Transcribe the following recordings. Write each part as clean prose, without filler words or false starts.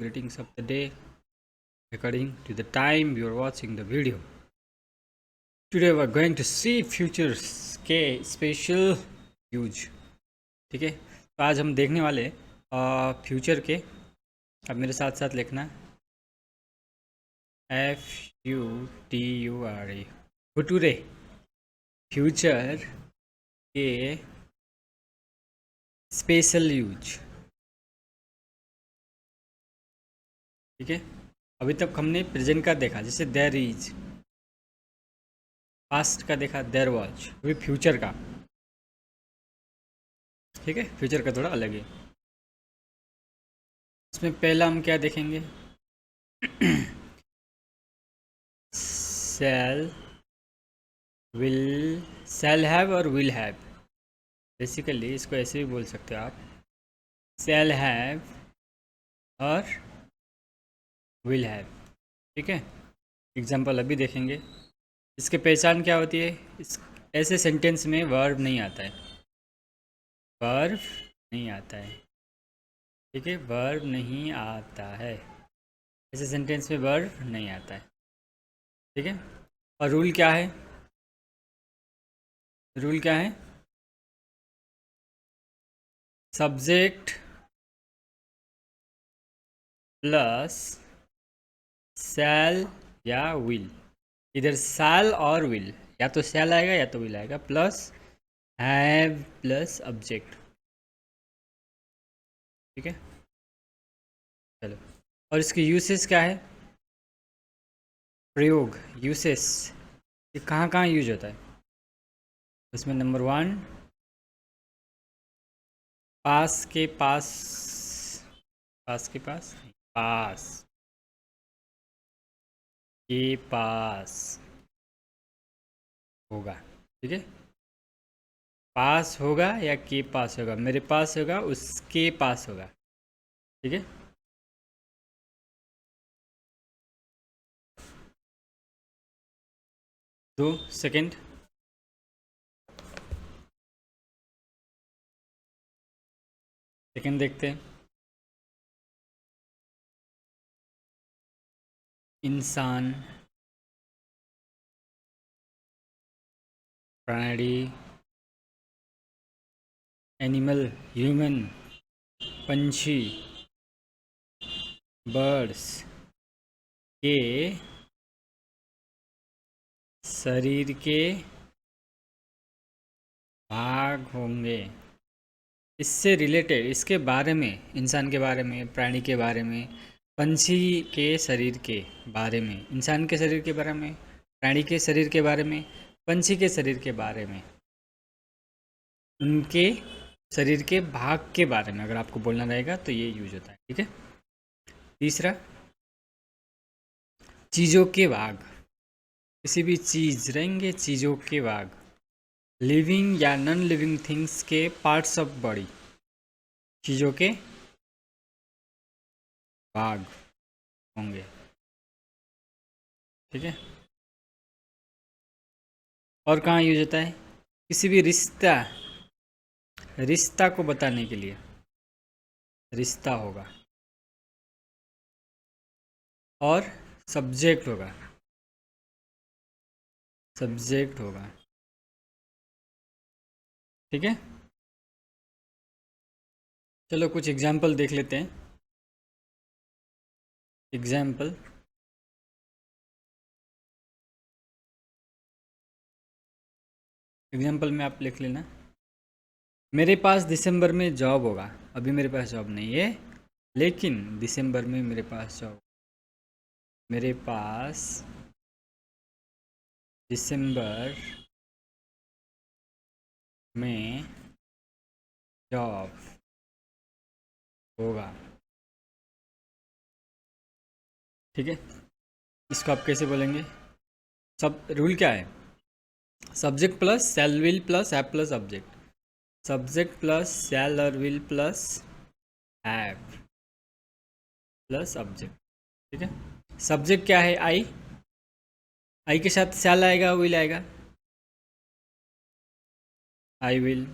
greetings of the day according to the time you are watching the video. Today we are going to see futures के special use. ठीक है, तो आज हम देखने वाले फ्यूचर के. अब मेरे साथ साथ लिखना FUTURE फुटूरे. फ्यूचर के स्पेशल यूज. ठीक है, अभी तक हमने प्रेजेंट का देखा, जैसे देयर इज. पास्ट का देखा देयर वॉज. अभी फ्यूचर का. ठीक है, फ्यूचर का थोड़ा अलग है. इसमें पहला हम क्या देखेंगे? शैल, विल, शैल हैव और विल हैव. बेसिकली इसको ऐसे भी बोल सकते हो आप, शैल हैव और विल हैव. ठीक है, एग्जाम्पल अभी देखेंगे. इसके पहचान क्या होती है? इस ऐसे सेंटेंस में वर्ब नहीं आता है. वर्ब नहीं आता है. ठीक है, वर्ब नहीं आता है. ऐसे सेंटेंस में वर्ब नहीं आता है. ठीक है, और रूल क्या है? रूल क्या है? सब्जेक्ट प्लस शैल या विल. इधर शैल और विल, या तो शैल आएगा या तो विल आएगा, प्लस हैव प्लस ऑब्जेक्ट. ठीक है, चलो. और इसकी यूसेस क्या है? प्रयोग, यूसेस, ये कहाँ कहाँ यूज होता है? उसमें नंबर 1, पास के पास. पास के पास, पास के पास होगा. ठीक है, पास होगा या के पास होगा. मेरे पास होगा, उसके पास होगा. ठीक है, 2 सेकेंड. सेकेंड देखते हैं. इंसान, प्राणी, एनिमल, ह्यूमन, पंछी, बर्ड्स के शरीर के भाग होंगे. इससे रिलेटेड, इसके बारे में, इंसान के बारे में, प्राणी के बारे में, पंछी के शरीर के बारे में, इंसान के शरीर के बारे में, प्राणी के शरीर के बारे में, पंछी के शरीर के बारे में, उनके शरीर के भाग के बारे में अगर आपको बोलना रहेगा तो ये यूज होता है. ठीक है, तीसरा, चीज़ों के भाग. किसी भी चीज़ रहेंगे, चीज़ों के भाग. लिविंग या नॉन लिविंग थिंग्स के पार्ट्स ऑफ बॉडी, चीज़ों के भाग होंगे. ठीक है, और कहाँ यूज होता है? किसी भी रिश्ता, रिश्ता को बताने के लिए रिश्ता होगा, और सब्जेक्ट होगा. सब्जेक्ट होगा. ठीक है, चलो कुछ एग्जाम्पल देख लेते हैं. एग्जाम्पल, एग्जाम्पल में आप लिख लेना. मेरे पास दिसंबर में जॉब होगा. अभी मेरे पास जॉब नहीं है, लेकिन दिसंबर में मेरे पास जॉब. मेरे पास दिसंबर में जॉब होगा. ठीक है, इसको आप कैसे बोलेंगे? सब रूल क्या है? Subject plus shall will plus have plus object. Subject plus shall और will plus have plus object. ठीक है, सब्जेक्ट क्या है? आई. आई के साथ शैल आएगा, विल आएगा. I will.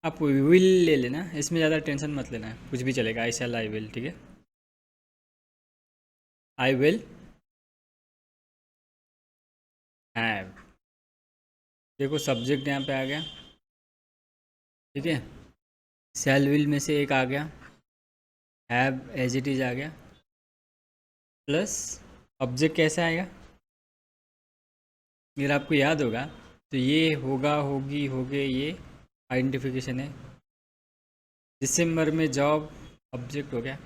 आप विल ले लेना, इसमें ज़्यादा टेंशन मत लेना, कुछ भी चलेगा. आई शैल, आई विल. ठीक है, आई विल हैव। देखो सब्जेक्ट यहाँ पे आ गया, ठीक है। शैल विल में से एक आ गया, हैव एज इट इज़ आ गया, प्लस ऑब्जेक्ट कैसा आएगा, अगर आपको याद होगा तो ये होगा, होगी, होगे, ये आइडेंटिफिकेशन है। दिसंबर में जॉब ऑब्जेक्ट हो गया।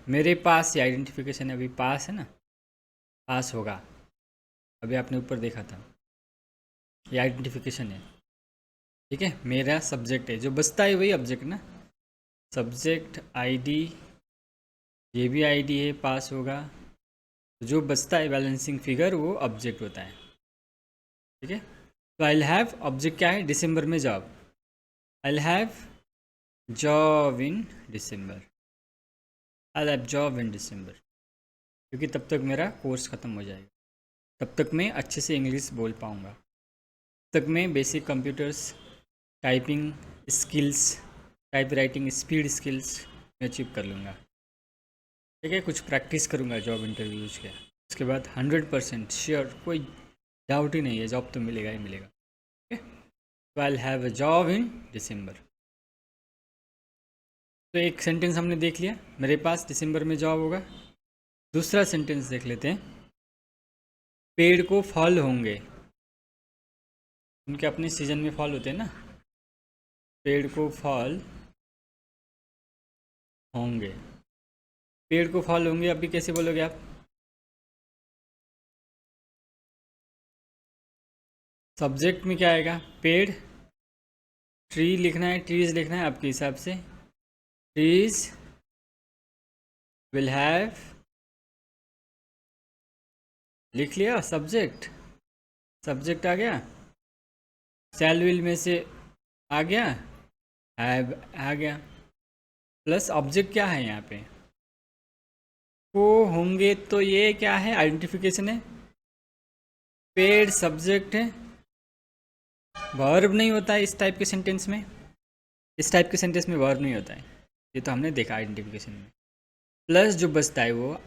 मेरे पास ये आइडेंटिफिकेशन है, अभी पास है ना, पास होगा, अभी आपने ऊपर देखा था, ये आइडेंटिफिकेशन है, ठीक है। मेरा सब्जेक्ट है, जो बचता है वही ऑब्जेक्ट ना, सब्जेक्ट आईडी, ये भी आईडी है, पास होगा, जो बचता है बैलेंसिंग फिगर वो ऑब्जेक्ट होता है, ठीक है। तो आई हैव ऑब्जेक्ट क्या है, दिसंबर में job, I have job in December, I have job in December, क्योंकि तब तक मेरा कोर्स ख़त्म हो जाएगा, तब तक मैं अच्छे से इंग्लिश बोल पाऊँगा, तब तक मैं basic computers, typing skills, type writing speed skills मैं अचीव कर लूँगा, ठीक है। कुछ प्रैक्टिस करूँगा जॉब इंटरव्यूज़ के, उसके बाद 100% श्योर, कोई डाउट ही नहीं है, जॉब तो मिलेगा ही मिलेगा, ठीक है। तो I have a job in दिसंबर। तो एक सेंटेंस हमने देख लिया, मेरे पास दिसंबर में जॉब होगा। दूसरा सेंटेंस देख लेते हैं, पेड़ को फल होंगे, उनके अपने सीजन में फल होते हैं ना, पेड़ को फल होंगे, पेड़ को फल होंगे अभी कैसे बोलोगे आप, सब्जेक्ट में क्या आएगा, पेड़, ट्री लिखना है, ट्रीज लिखना है आपके हिसाब से, ट्रीज विल हैव, लिख लिया सब्जेक्ट, सब्जेक्ट आ गया, शैल विल में से आ गया, हैव आ गया, प्लस ऑब्जेक्ट क्या है यहाँ पे, को होंगे, तो ये क्या है, आइडेंटिफिकेशन है, पेड़ सब्जेक्ट है, वर्ब नहीं होता है इस टाइप के सेंटेंस में, इस टाइप के सेंटेंस में वर्ब नहीं होता है, ये तो हमने देखा आइडेंटिफिकेशन में, प्लस जो बचता है वो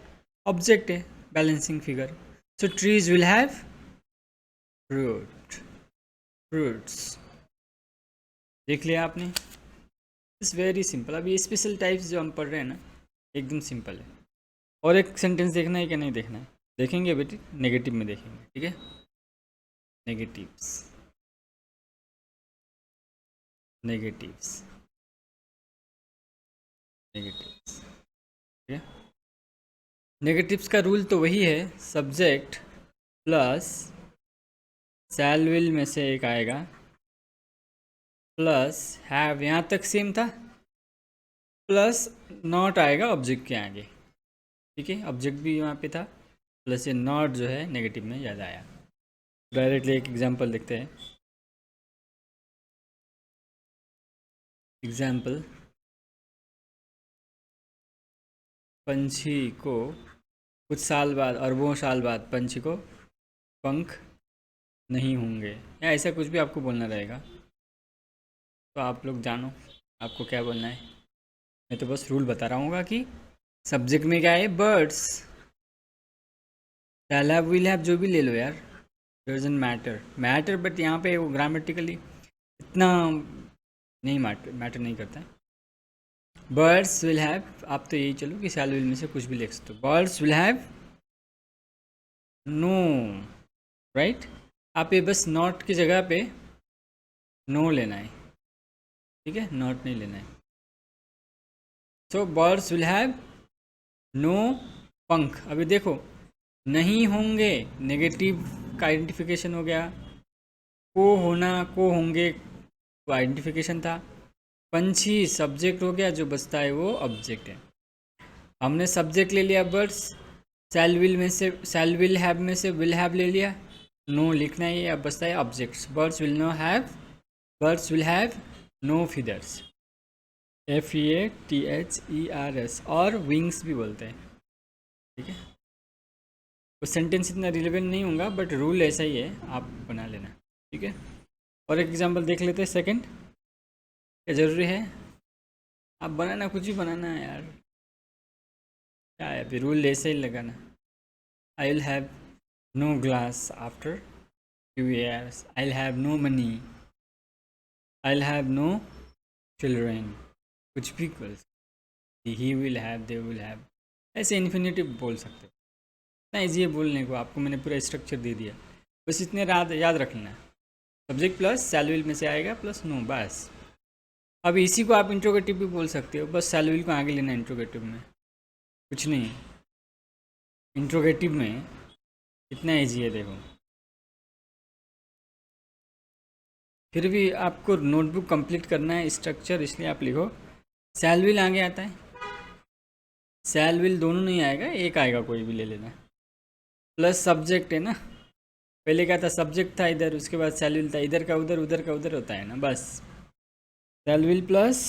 ऑब्जेक्ट है, balancing figure, so trees will have fruit, fruits, देख लिया आपने। It's very simple. अभी स्पेशल टाइप्स जो हम पढ़ रहे हैं ना, एकदम सिंपल है। और एक सेंटेंस देखना है क्या नहीं देखना है, देखेंगे बेटी, नेगेटिव में देखेंगे, ठीक है, नेगेटिव्स, नेगेटिव्स, नेगेटिव्स, ठीक है। नेगेटिव्स का रूल तो वही है, सब्जेक्ट प्लस शैल विल में से एक आएगा, प्लस हैव, यहाँ तक सेम था, प्लस नॉट आएगा ऑब्जेक्ट के आगे, ठीक है, ऑब्जेक्ट भी वहाँ पे था, प्लस ये नॉट जो है नेगेटिव में ज़्यादा आया। डायरेक्टली एक एग्जांपल देखते हैं, एग्जांपल, पंछी को कुछ साल बाद, अरबों साल बाद पंछी को पंख नहीं होंगे, या ऐसा कुछ भी आपको बोलना रहेगा, तो आप लोग जानो आपको क्या बोलना है। मैं तो बस रूल बता रहा हूँ कि सब्जेक्ट में क्या है, birds, shall have, will have, जो भी ले लो यार, डजंट मैटर, मैटर बट यहाँ पे वो ग्रामेटिकली इतना नहीं मैटर नहीं करता है। बर्ड्स विल हैव, आप तो यही चलो कि शैल विल में से कुछ भी लिख सकते हो, birds will have no, right, आप ये बस नॉट की जगह पे नो लेना है, ठीक है, नॉट नहीं लेना है। सो बर्ड्स विल हैव नो पंख, अभी देखो नहीं होंगे, नेगेटिव का आइडेंटिफिकेशन हो गया, को होना, को होंगे वो आइडेंटिफिकेशन था, पंछी सब्जेक्ट हो गया, जो बचता है वो ऑब्जेक्ट है। हमने सब्जेक्ट ले लिया बर्ड्स, शैल विल में से, शैल विल हैव में से विल हैव ले लिया, नो लिखना ही है, अब बचता है objects, birds will no have, birds will have no feathers, FEATHERS, और विंग्स भी बोलते हैं, ठीक है। वो सेंटेंस इतना रिलेवेंट नहीं होगा बट रूल ऐसा ही है, आप बना लेना, ठीक है। और एक एग्जांपल देख लेते हैं, सेकंड, क्या ज़रूरी है आप बनाना, कुछ भी बनाना है यार, क्या है, हैव, रूल ऐसे ही लगाना। I will have no glass after few years. I'll have no money. I'll have no children. कुछ भी बोल सकते, he will have, they will have, ऐसे इन्फिनेटिव बोल सकते हो। इतना ईजी है बोलने को, आपको मैंने पूरा स्ट्रक्चर दे दिया, बस इतने याद रख लेना है। सब्जेक्ट प्लस शैल विल में से आएगा प्लस नो, बस। अब इसी को आप इंट्रोगेटिव भी बोल सकते हो, बस शैल विल को आगे लेना इंट्रोगेटिव में, कुछ नहीं। इंट्रोगेटिव में इतना ईजी है, देखो। फिर भी आपको नोटबुक कंप्लीट करना है स्ट्रक्चर, इसलिए आप लिखो शैल विल आगे आता है, शैल विल दोनों नहीं आएगा, एक आएगा, कोई भी ले लेना। प्लस सब्जेक्ट है ना, पहले क्या था, सब्जेक्ट था इधर, उसके बाद शैल विल था, इधर का उधर, उधर का उधर होता है ना, बस। शैल विल प्लस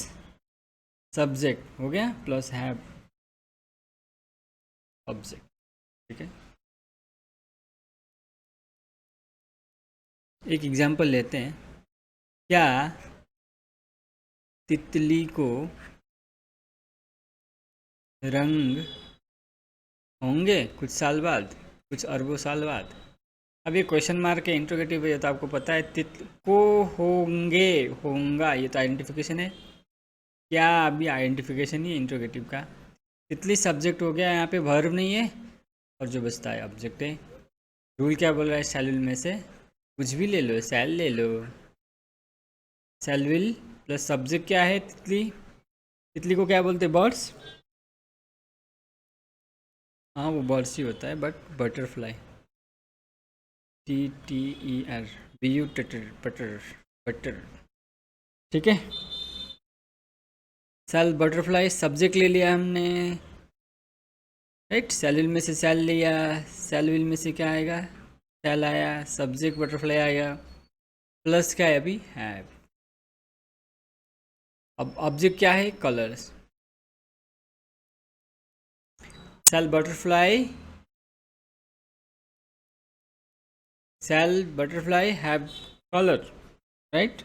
सब्जेक्ट हो गया, प्लस हैव ऑब्जेक्ट, ठीक है। एक एग्जांपल लेते हैं। क्या तितली को रंग होंगे कुछ साल बाद, कुछ अरबों साल बाद? अब ये क्वेश्चन मार्क है, इंट्रोगेटिव है, तो आपको पता है को होंगे, होंगा, ये तो आइडेंटिफिकेशन है। क्या अभी आइडेंटिफिकेशन ही है इंट्रोगेटिव का। तितली सब्जेक्ट हो गया, यहाँ पे वर्ब नहीं है, और जो बचता है ऑब्जेक्ट है। रूल क्या बोल रहा है, शैल विल में से कुछ भी ले लो, शैल ले लो। शैल विल प्लस सब्जेक्ट क्या है, तितली। तितली को क्या बोलते हैं, बर्ड्स। हाँ वो बर्ड्स ही होता है, बट बटरफ्लाई, TTER, BU टटर, बटर, बटर, ठीक है। सेल बटरफ्लाई सब्जेक्ट ले लिया हमने, राइट। सेल विल में से सेल लिया, सेल विल में से क्या आएगा, सेल आया, सब्जेक्ट बटरफ्लाई आएगा, प्लस क्या है अभी, हैव। अब ऑब्जेक्ट क्या है, colours. Shall butterfly, shall butterfly have colour, right.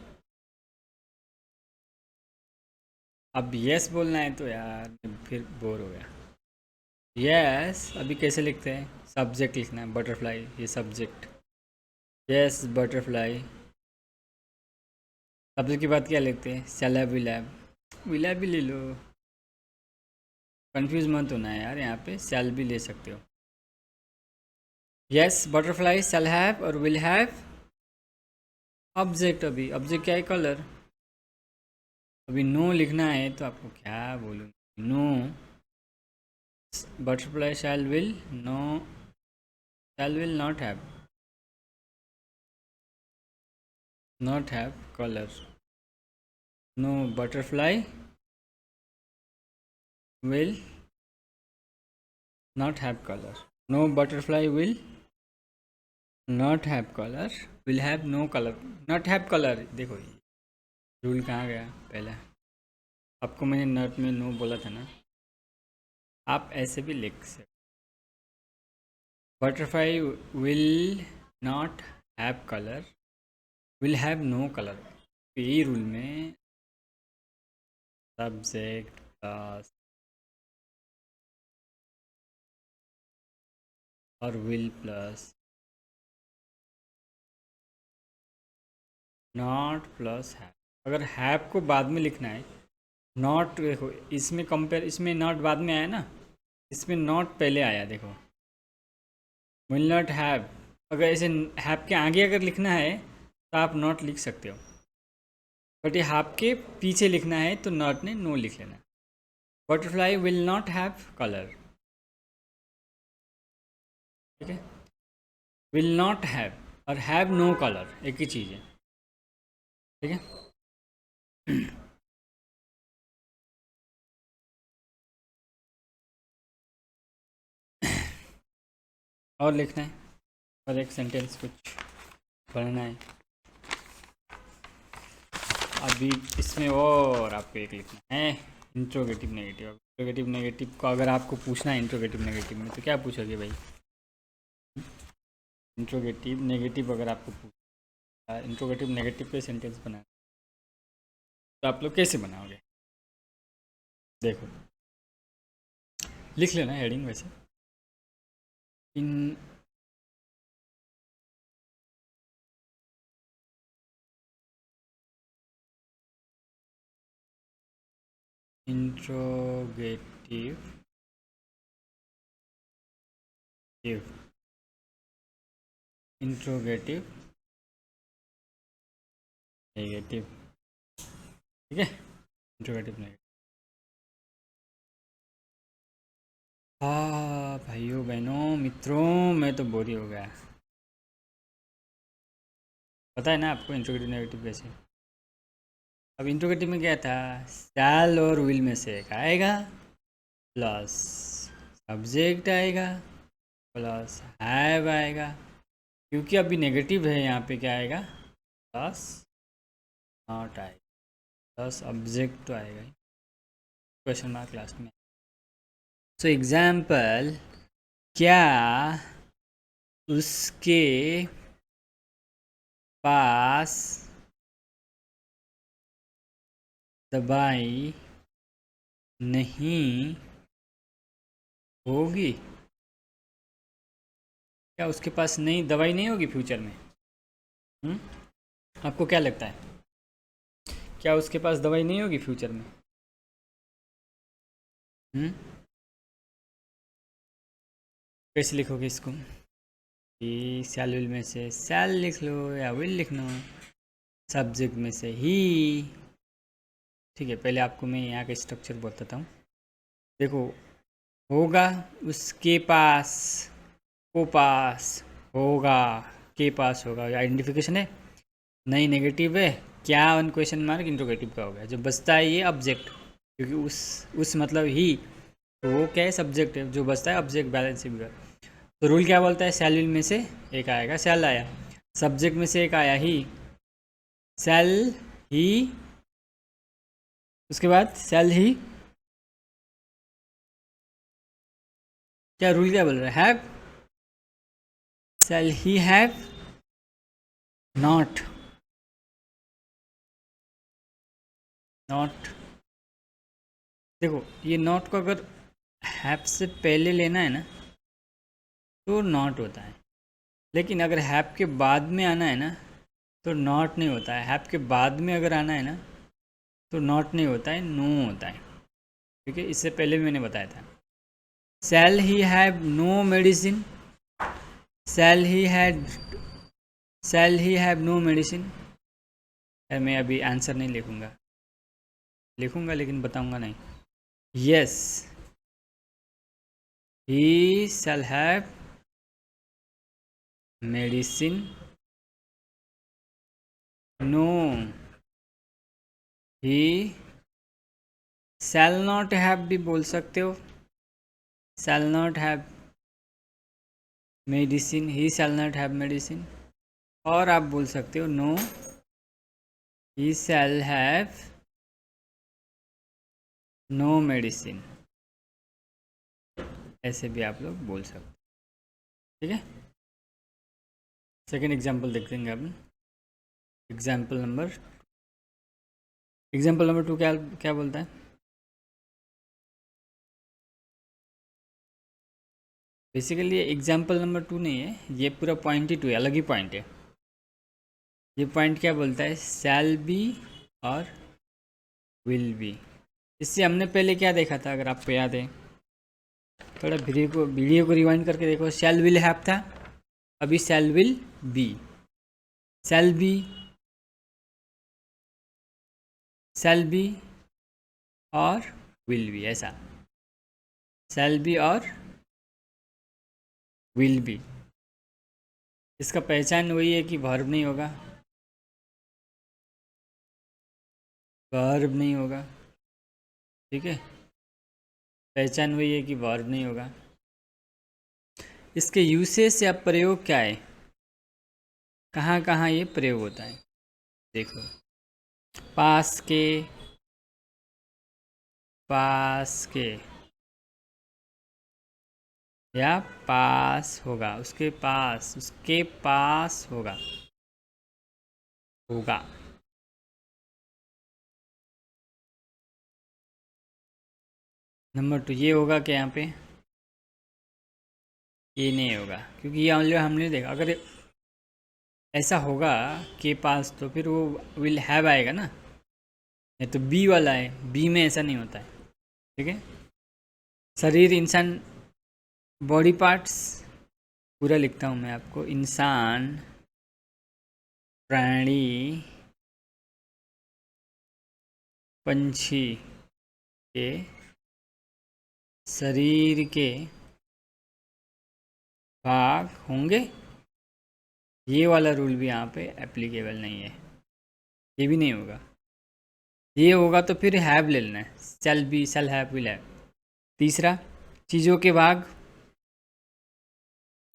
अब यस बोलना है तो यार फिर बोर हो गया। यस अभी कैसे लिखते हैं, सब्जेक्ट लिखना है, बटरफ्लाई ये सब्जेक्ट, यस बटरफ्लाई। सब्जेक्ट की बात क्या लिखते हैं, shall have, will have, will have भी ले लो, कंफ्यूज मत होना है यार, यहाँ पे शैल भी ले सकते हो। यस बटरफ्लाई शैल हैव और विल हैव ऑब्जेक्ट, अभी ऑब्जेक्ट क्या है, कलर। अभी नो लिखना है तो आपको क्या बोलूँ, no butterfly shall will, no shall will not have color, no butterfly will not have color, no butterfly will not have color, will have no color, not have color। देखो rule कहाँ गया, पहले आपको मैंने नॉट में no बोला था ना, आप ऐसे भी लिख सकते, butterfly will not have colour, will have no colour. यही रूल में सब्जेक्ट प्लस और will plus not plus have. अगर हैव को बाद में लिखना है, नॉट देखो इसमें कंपेयर, इसमें नॉट बाद में आया ना, इसमें नॉट पहले आया, देखो विल नॉट हैव। अगर ऐसे हैव के आगे अगर लिखना है तो आप नॉट लिख सकते हो, बट ये हैव के पीछे लिखना है तो नॉट ने नो लिख लेना। Butterfly will not have colour, ठीक है। विल नॉट हैव और हैव नो कलर एक ही चीज़ है, ठीक है। और लिखना है, और एक सेंटेंस कुछ पढ़ना है अभी इसमें, और आपको एक लिखना है इंट्रोगेटिव नेगेटिव। इंट्रोगेटिव नेगेटिव को अगर आपको पूछना है इंट्रोगेटिव नेगेटिव में तो क्या पूछोगे भाई, इंट्रोगेटिव नेगेटिव अगर आपको पूछा, इंट्रोगेटिव नेगेटिव पे सेंटेंस बनाना तो आप लोग कैसे बनाओगे, देखो लिख लेना हेडिंग वैसे। इन इंट्रोगेटिव इंट्रोगेटिव नेगेटिव, ठीक है, इंट्रोगेटिव नेगेटिव। हाँ भाइयों बहनों मित्रों, मैं तो बोर ही हो गया। पता है ना आपको इंट्रोगेटिव नेगेटिव कैसे। अब इंट्रोगेटिव में क्या था, शैल और विल में से एक आएगा, प्लस सब्जेक्ट आएगा, प्लस हैव आएगा। क्योंकि अभी नेगेटिव है यहाँ पे क्या आएगा, प्लस नॉट आएगा, प्लस ऑब्जेक्ट तो आएगा ही, क्वेश्चन मार्क लास्ट में। सो एग्जाम्पल, क्या उसके पास दवाई नहीं होगी। क्या उसके पास नहीं दवाई नहीं होगी फ्यूचर में? हुँ? आपको क्या लगता है, क्या उसके पास दवाई नहीं होगी फ्यूचर में? हुँ? कैसे लिखोगे इसको? ही शैल विल में से शैल लिख लो या विल लिख लो, सब्जेक्ट में से ही। ठीक है, पहले आपको मैं यहाँ का स्ट्रक्चर बताता हूँ। देखो, होगा उसके पास, को पास होगा, के पास होगा, आइडेंटिफिकेशन है, नहीं नेगेटिव है, क्या वन क्वेश्चन मार्क इंट्रोगेटिव का हो गया। जो बचता है ये ऑब्जेक्ट, क्योंकि उस मतलब ही, तो वो क्या है, सब्जेक्ट है, जो बचता है ऑब्जेक्ट बैलेंस फिगर। तो रूल क्या बोलता है, शैल विल में से एक आएगा, शैल आया, सब्जेक्ट में से एक आया ही, शैल ही, उसके बाद शैल ही, क्या रूल क्या बोल रहा है, have, shall he have not, not. देखो ये नॉट को अगर हैव से पहले लेना है ना तो नॉट होता है, लेकिन अगर हैव के बाद में आना है ना तो नॉट नहीं होता है। हैव के बाद में अगर आना है ना तो नॉट नहीं होता है, नो होता है। ठीक है, इससे पहले भी मैंने बताया था। Shall he have no medicine, shall he had, shall he have no medicine. मैं अभी आंसर नहीं लिखूंगा, लिखूंगा लेकिन बताऊंगा नहीं। Yes, he shall have medicine, no, he shall not have भी बोल सकते हो, shall not have medicine, he shall not have medicine. और आप बोल सकते हो no, he shall have no medicine, ऐसे भी आप लोग बोल सकते हो। ठीक है, सेकेंड एग्जाम्पल देख लेंगे अपन। एग्जाम्पल नंबर 2 क्या क्या बोलता है। बेसिकली ये एग्जाम्पल नंबर 2 नहीं है, ये पूरा पॉइंट ही 2 है, अलग ही पॉइंट है। ये पॉइंट क्या बोलता है, शैल बी और विल बी। इससे हमने पहले क्या देखा था, अगर आपको याद है, थोड़ा वीडियो को रिवाइंड करके देखो। शैल विल हैव था, अभी शैल will B, shall be, shell be और विल बी, ऐसा शैल बी और विल बी। इसका पहचान वही है कि वर्ब नहीं होगा, वर्ब नहीं होगा। ठीक है, पहचान वही है कि वर्ब नहीं होगा। इसके यूसेज या प्रयोग क्या है, कहाँ कहाँ ये प्रयोग होता है, देखो। पास के, पास के, या पास होगा, उसके पास होगा, होगा। नंबर 2 ये होगा क्या यहाँ पे? ये नहीं होगा, क्योंकि ये ऑलरेडी हमने देखा। अगर ऐसा होगा के पास तो फिर वो विल हैव आएगा ना। ये तो बी वाला है, बी में ऐसा नहीं होता है। ठीक है। शरीर, इंसान, बॉडी पार्ट्स पूरा लिखता हूँ मैं आपको। इंसान, प्राणी, पंछी के शरीर के भाग होंगे। ये वाला रूल भी यहाँ पे एप्लीकेबल नहीं है, ये भी नहीं होगा। ये होगा तो फिर हैव ले लेना है, shall be, shall have, will have. तीसरा, चीज़ों के भाग,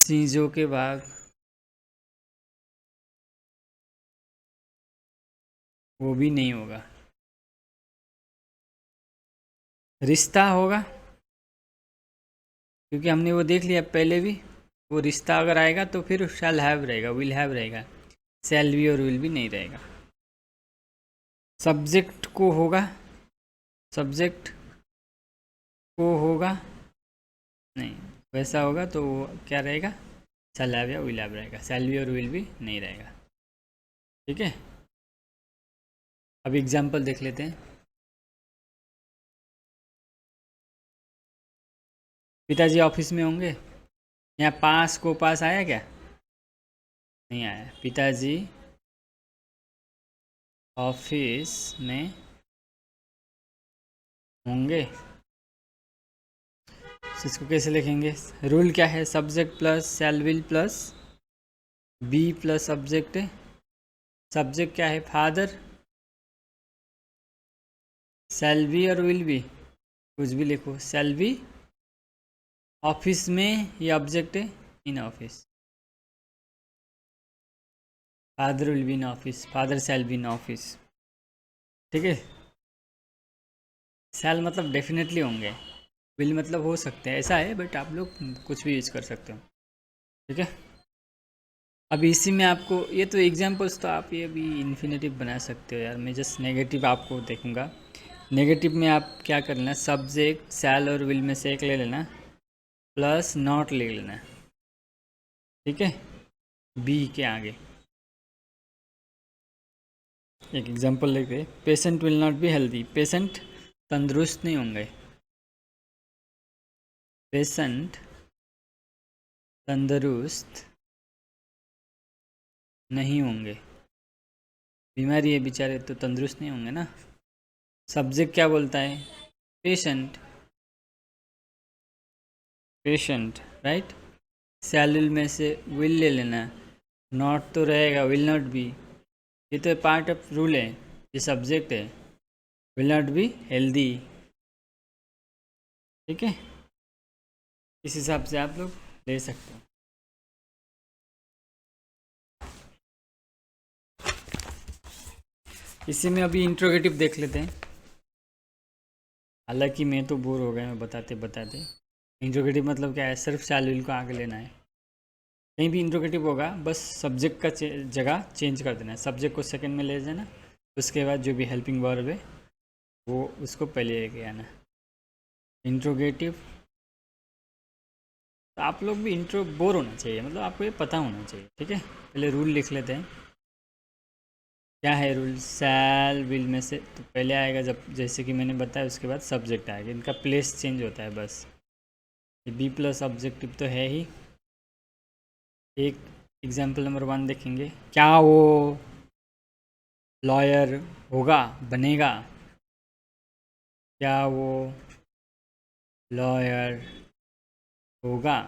चीज़ों के भाग वो भी नहीं होगा। रिश्ता होगा, क्योंकि हमने वो देख लिया पहले भी। वो रिश्ता अगर आएगा तो फिर शैल हैव रहेगा, विल हैव रहेगा, शैल बी और विल भी नहीं रहेगा। सब्जेक्ट को होगा, सब्जेक्ट को होगा नहीं, वैसा होगा तो वो क्या रहेगा? शैल हैव या विल हैव रहेगा, शैल बी और विल भी नहीं रहेगा। ठीक है। अब एग्जाम्पल देख लेते हैं। पिताजी ऑफिस में होंगे। यहाँ पास को पास आया क्या? नहीं आया। पिताजी ऑफिस में होंगे, तो इसको कैसे लिखेंगे? रूल क्या है? Subject plus shall will plus be plus subject है। सब्जेक्ट क्या है? फादर, शैल बी और विल बी, कुछ भी लिखो। शैल बी ऑफिस में, ये ऑब्जेक्ट है, in office. Father will be in office, father shall be in office. ठीक है। शैल मतलब डेफिनेटली होंगे, विल मतलब हो सकते हैं, ऐसा है, बट आप लोग कुछ भी यूज कर सकते हो। ठीक है। अब इसी में आपको ये तो एग्जांपल्स, तो आप ये भी इन्फिनेटिव बना सकते हो यार। मैं जस्ट नेगेटिव आपको देखूंगा। नेगेटिव में आप क्या कर लेना? सब्जेक्ट शैल और विल में से एक ले लेना, प्लस नॉट ले लेना। ठीक है। बी के आगे एक एग्जांपल लेते हैं। Patient will not be healthy, patient तंदुरुस्त नहीं होंगे। पेशेंट तंदुरुस्त नहीं होंगे, बीमारी है बेचारे तो तंदुरुस्त नहीं होंगे ना। सब्जेक्ट क्या बोलता है? Patient, patient, right. Shell will में से विल ले लेना, नॉट तो रहेगा, विल नॉट बी, ये तो पार्ट ऑफ रूल है, ये सब्जेक्ट है। Will not be healthy. ठीक है। इस हिसाब से आप लोग ले सकते हो। इसी में अभी इंट्रोगेटिव देख लेते हैं। हालांकि मैं तो बोर हो गया मैं बताते बताते। इंट्रोगेटिव मतलब क्या है? सिर्फ शैल विल को आगे लेना है। कहीं भी इंट्रोगेटिव होगा बस सब्जेक्ट का जगह चेंज कर देना है, सब्जेक्ट को सेकंड में ले जाना, उसके बाद जो भी हेल्पिंग वर्ब है वो उसको पहले लेके आना। इंट्रोगेटिव, तो आप लोग भी इंट्रो बोर होना चाहिए, मतलब आपको ये पता होना चाहिए। ठीक है। पहले रूल लिख लेते हैं। क्या है रूल? शैल विल में से तो पहले आएगा, जब जैसे कि मैंने बताया, उसके बाद सब्जेक्ट आएगा, इनका प्लेस चेंज होता है बस। ये बी प्लस ऑब्जेक्टिव तो है ही। एक एग्जाम्पल नंबर 1 देखेंगे। क्या वो लॉयर होगा, बनेगा? क्या वो लॉयर होगा?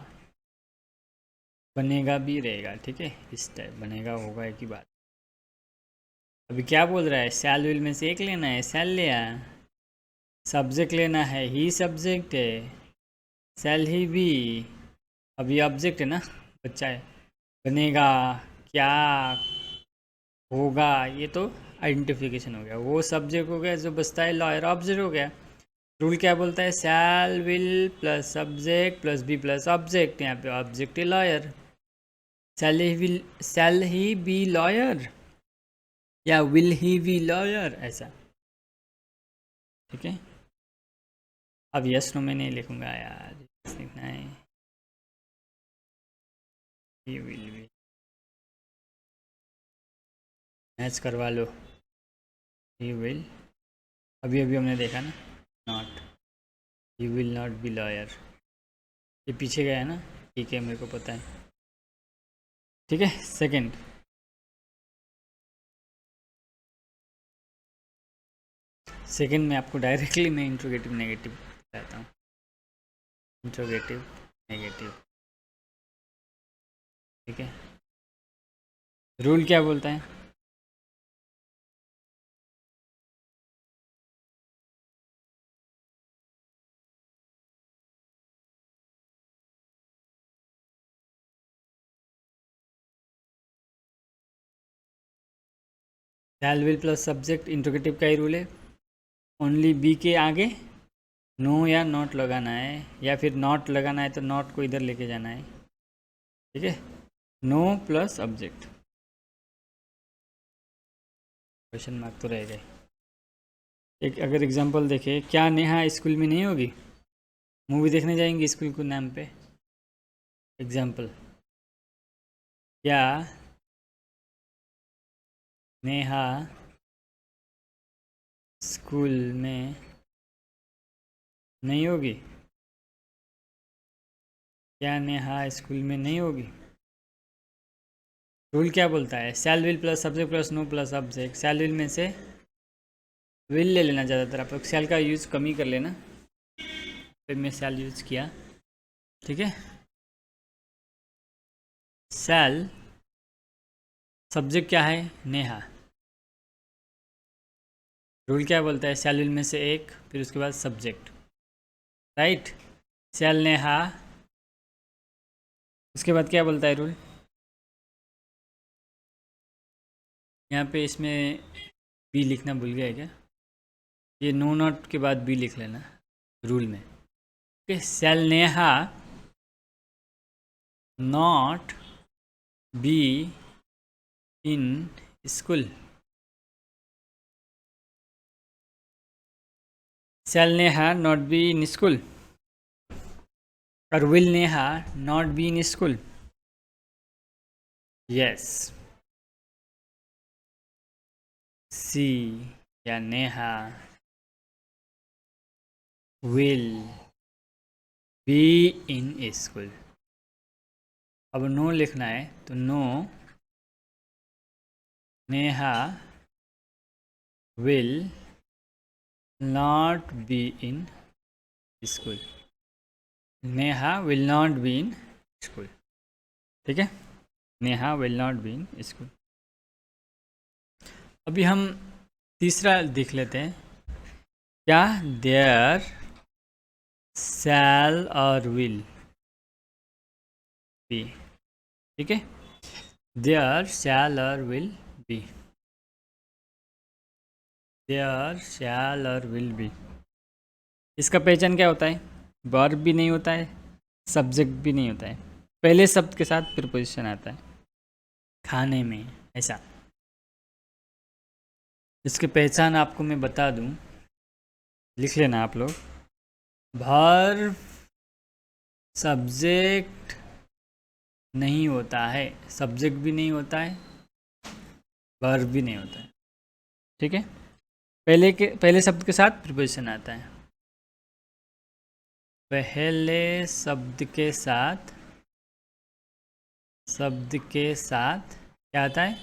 बनेगा भी रहेगा। ठीक है। इस टाइप बनेगा होगा एक ही बात। अभी क्या बोल रहा है? शैल विल में से एक लेना है, शैल लिया। सब्जेक्ट लेना है, ही सब्जेक्ट है, शैल ही भी, अभी ऑब्जेक्ट है ना, बच्चा है। बनेगा, क्या होगा, ये तो आइडेंटिफिकेशन हो गया। वो सब्जेक्ट हो गया, जो बचता है लॉयर, ऑब्जेक्ट हो गया। रूल क्या बोलता है? Shall will plus subject plus be plus object, यहाँ पे ऑब्जेक्ट है lawyer. Shall he be lawyer या विल ही बी लॉयर, ऐसा। ठीक है। अब यस नो में नहीं लिखूंगा यार, लिखना है ही विल बी, मैच करवा लो, ही विल, अभी अभी हमने देखा ना, not, he will not B lawyer, ये पीछे गया है ना, ठीक है मेरे को पता है। ठीक है, सेकंड, सेकंड में आपको डायरेक्टली मैं इंट्रोगेटिव नेगेटिव बताता हूँ, इंट्रोगेटिव नेगेटिव। ठीक है, रूल क्या बोलता है, shall will plus subject, interrogative का ही रूल है, ओनली बी के आगे नो या नॉट लगाना है, या फिर नॉट लगाना है तो नॉट को इधर लेके जाना है। ठीक है, no plus object, question mark तो रहेगा। एक अगर एग्जांपल देखें, क्या नेहा स्कूल में नहीं होगी, मूवी देखने जाएंगे स्कूल के नाम पे, एग्जांपल, क्या नेहा स्कूल में नहीं होगी, क्या नेहा स्कूल में नहीं होगी। रूल क्या बोलता है, shall will plus subject plus no plus object, shall will में से विल ले लेना, ज़्यादातर आप लोग शैल का यूज़ कम ही कर लेना, फिर मैं शैल यूज़ किया। ठीक है, शैल, सब्जेक्ट क्या है, नेहा, रूल क्या बोलता है, शैल विल में से एक, फिर उसके बाद सब्जेक्ट, राइट, शैल नेहा, उसके बाद क्या बोलता है रूल, यहाँ पे इसमें बी लिखना भूल गया है क्या, ये नो नॉट के बाद बी लिख लेना रूल में। Okay, shall Neha not be in school, shall Neha not be in school, और will Neha not be in school, yes, सी या Neha will be in school. अब नो लिखना है तो no Neha will not be in school, Neha will not be in school. ठीक है, Neha will not be in school. अभी हम तीसरा देख लेते हैं, क्या देयर शैल और विल बी। ठीक है, देयर शैल और विल बी, देयर शैल और विल बी, इसका पहचान क्या होता है, वर्ब भी नहीं होता है, सब्जेक्ट भी नहीं होता है, पहले शब्द के साथ प्रीपोजिशन आता है, खाने में, ऐसा। इसकी पहचान आपको मैं बता दूं, लिख लेना आप लोग, वर्ब सब्जेक्ट नहीं होता है, सब्जेक्ट भी नहीं होता है, वर्ब भी नहीं होता है। ठीक है, पहले शब्द के साथ प्रीपोजिशन आता है, पहले शब्द के साथ क्या आता है,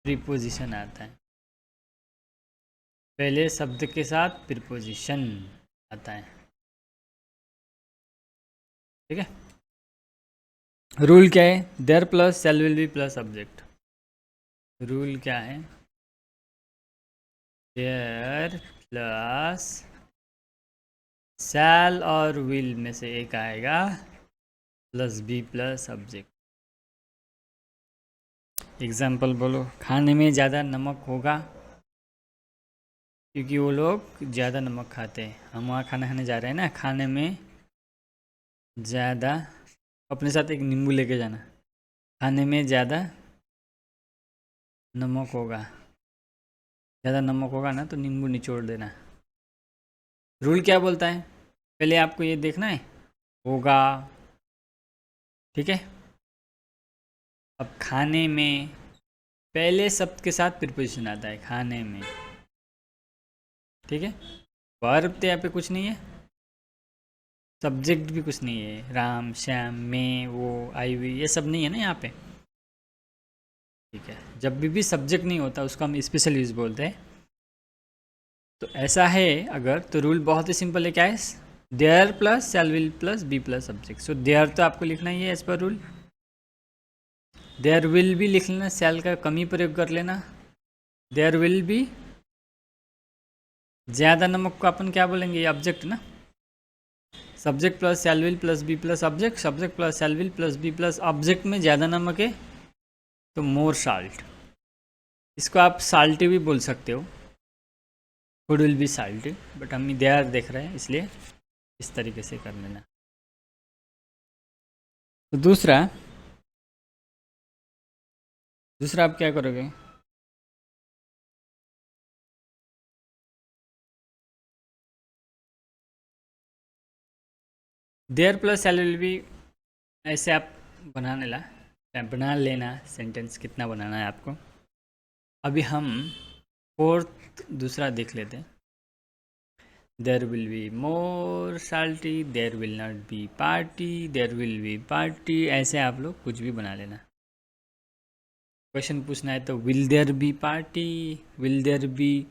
प्रीपोजिशन आता है, पहले शब्द के साथ प्रीपोजिशन आता है। ठीक है, रूल क्या है, there plus shall will be plus subject, rule क्या है, देयर प्लस शैल और विल में से एक आएगा plus be plus subject. Example बोलो, खाने में ज़्यादा नमक होगा, क्योंकि वो लोग ज़्यादा नमक खाते हैं, हम वहाँ खाना खाने जा रहे हैं ना, खाने में ज़्यादा, अपने साथ एक नींबू लेके जाना, खाने में ज़्यादा नमक होगा, ज़्यादा नमक होगा ना तो नींबू निचोड़ देना। रूल क्या बोलता है, पहले आपको ये देखना है, होगा, ठीक है। अब खाने में पहले शब्द के साथ प्रीपोजिशन आता है, खाने में, ठीक है। वर्ब तो यहाँ पे कुछ नहीं है, सब्जेक्ट भी कुछ नहीं है, राम, श्याम, मैं, वो, आई, वी, ये सब नहीं है ना यहाँ पे, ठीक है। जब भी सब्जेक्ट नहीं होता उसको हम स्पेशल यूज बोलते हैं। तो ऐसा है अगर, तो रूल बहुत ही सिंपल है, क्या है, there plus shall will plus be plus subject. So there तो आपको लिखना ही है as per rule, there will भी लिख लेना, शैल का कम ही प्रयोग कर लेना, देयर विल भी, ज़्यादा नमक को अपन क्या बोलेंगे, ये ऑब्जेक्ट ना, subject plus shall will plus be plus object, subject plus shall will plus be plus object में ज़्यादा नमक है तो मोर साल्ट, इसको आप साल्टी भी बोल सकते हो, food will be salty, but हम देयर देख रहे हैं इसलिए इस तरीके से कर लेना। तो दूसरा आप क्या करोगे, there plus shall will be, ऐसे आप बना लेना सेंटेंस, कितना बनाना है आपको। अभी हम फोर्थ दूसरा देख लेते हैं, there will be more salty, there will not be party, there will be party, ऐसे आप लोग कुछ भी बना लेना। क्वेश्चन पूछना है तो will there be party, will there be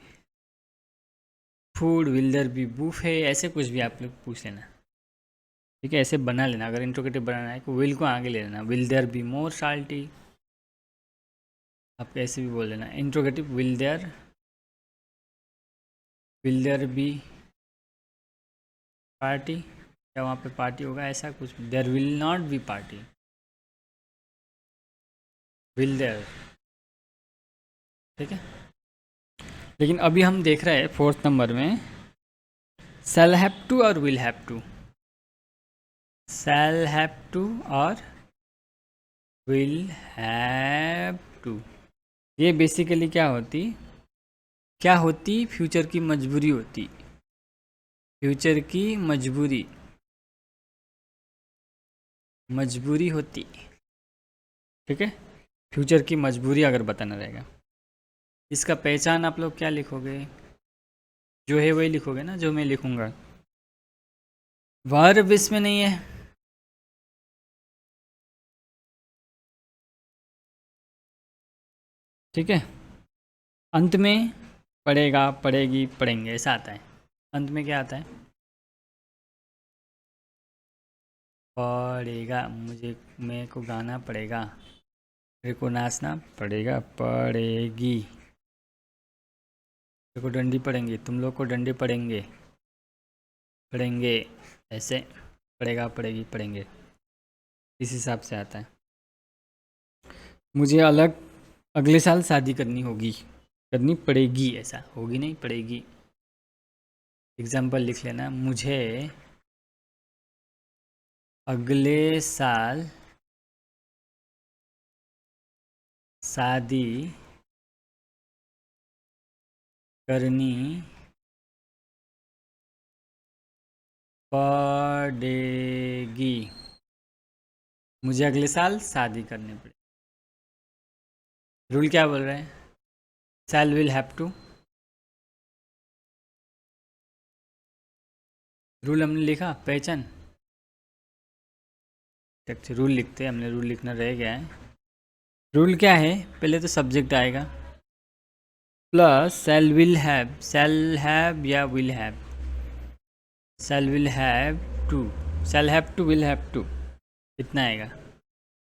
food, will there be buffet, ऐसे कुछ भी आप लोग पूछ लेना, ठीक है। ऐसे बना लेना, अगर इंट्रोगेटिव बनाना है तो विल को आगे ले लेना, will there be more salty, आप ऐसे भी बोल लेना interrogative, will there be party, क्या वहाँ पे पार्टी होगा, ऐसा कुछ, there will not be party, will there, ठीक है। लेकिन अभी हम देख रहे हैं फोर्थ नंबर में शैल हैव टू और will have to, shall have to और विल हैव टू, ये बेसिकली क्या होती, फ्यूचर की मजबूरी होती, फ्यूचर की मजबूरी होती, ठीक है। फ्यूचर की मजबूरी अगर बताना रहेगा, इसका पहचान आप लोग क्या लिखोगे, जो है वही लिखोगे ना, जो मैं लिखूंगा, वर्ब इसमें नहीं है, ठीक है। अंत में पढ़ेगा, पढ़ेगी, पढ़ेंगे, ऐसा आता है, अंत में क्या आता है, पढ़ेगा, मेरे को गाना पड़ेगा, मेरे को नाचना पड़ेगा, पड़ेगी, मेरे को डंडी पड़ेंगी, तुम लोग को डंडे पड़ेंगे, ऐसे पड़ेगा, पड़ेगी, पढ़ेंगे, इस हिसाब से आता है। मुझे अगले साल शादी करनी पड़ेगी, ऐसा होगी नहीं, पड़ेगी। एग्जाम्पल लिख लेना, मुझे अगले साल शादी करनी पड़ेगी, मुझे अगले साल शादी करनी पड़ेगी। रूल क्या बोल रहे हैं, shall will have to, rule हमने लिखा, पहचान, रूल लिखते हैं, हमने रूल लिखना रह गया है। रूल क्या है, पहले तो सब्जेक्ट आएगा प्लस शैल हैव या will have, shall will have to, will have to, इतना आएगा,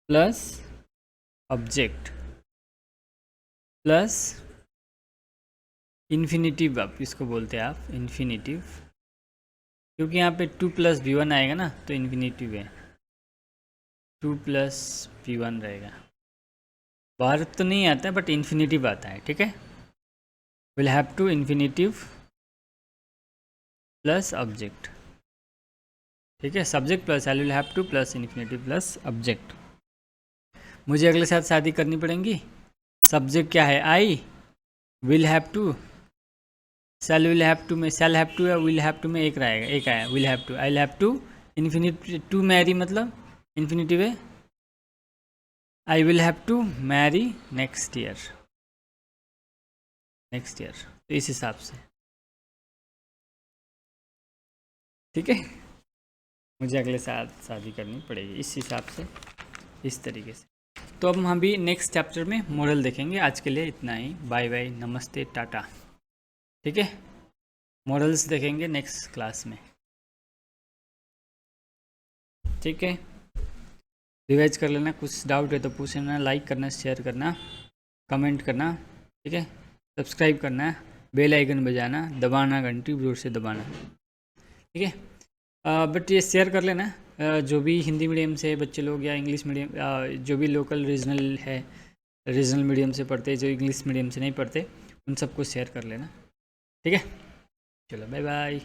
प्लस ऑब्जेक्ट प्लस इन्फिनिटिव, आप इसको बोलते हैं आप इन्फिनिटिव, क्योंकि यहाँ पे 2 प्लस V1 आएगा ना, तो इन्फिनिटिव है, 2 प्लस V1 रहेगा। वर्ब तो नहीं आता है बट इन्फिनिटिव आता है, ठीक है। Will have to infinitive plus object, ठीक है, subject plus I will have to plus infinitive plus object. मुझे अगले साथ शादी करनी पड़ेगी, सब्जेक्ट क्या है, I, will have to, shall will have to में शैल हैव टू या विल हैव टू में एक रहेगा, एक I will have to. I will have to infinity to marry मतलब इन्फिनिटिव है, I will have to Mary next year, next year. तो इस हिसाब से, ठीक है, मुझे अगले साल शादी करनी पड़ेगी इस हिसाब से, इस तरीके से। तो अब हम भी नेक्स्ट चैप्टर में मॉडल देखेंगे। आज के लिए इतना ही, बाय बाय, नमस्ते, टाटा। ठीक है, मॉडल्स देखेंगे नेक्स्ट क्लास में। ठीक है, रिवाइज कर लेना, कुछ डाउट है तो पूछ लेना, लाइक करना, शेयर करना, कमेंट करना। ठीक है, सब्सक्राइब करना, बेल आइकन बजाना, दबाना, घंटी जोर से दबाना। ठीक है, बट ये शेयर कर लेना, जो भी हिंदी मीडियम से बच्चे लोग या इंग्लिश मीडियम, जो भी लोकल रीजनल है, रीजनल मीडियम से पढ़ते, जो इंग्लिश मीडियम से नहीं पढ़ते, उन सबको शेयर कर लेना। ठीक है, चलो बाय बाय।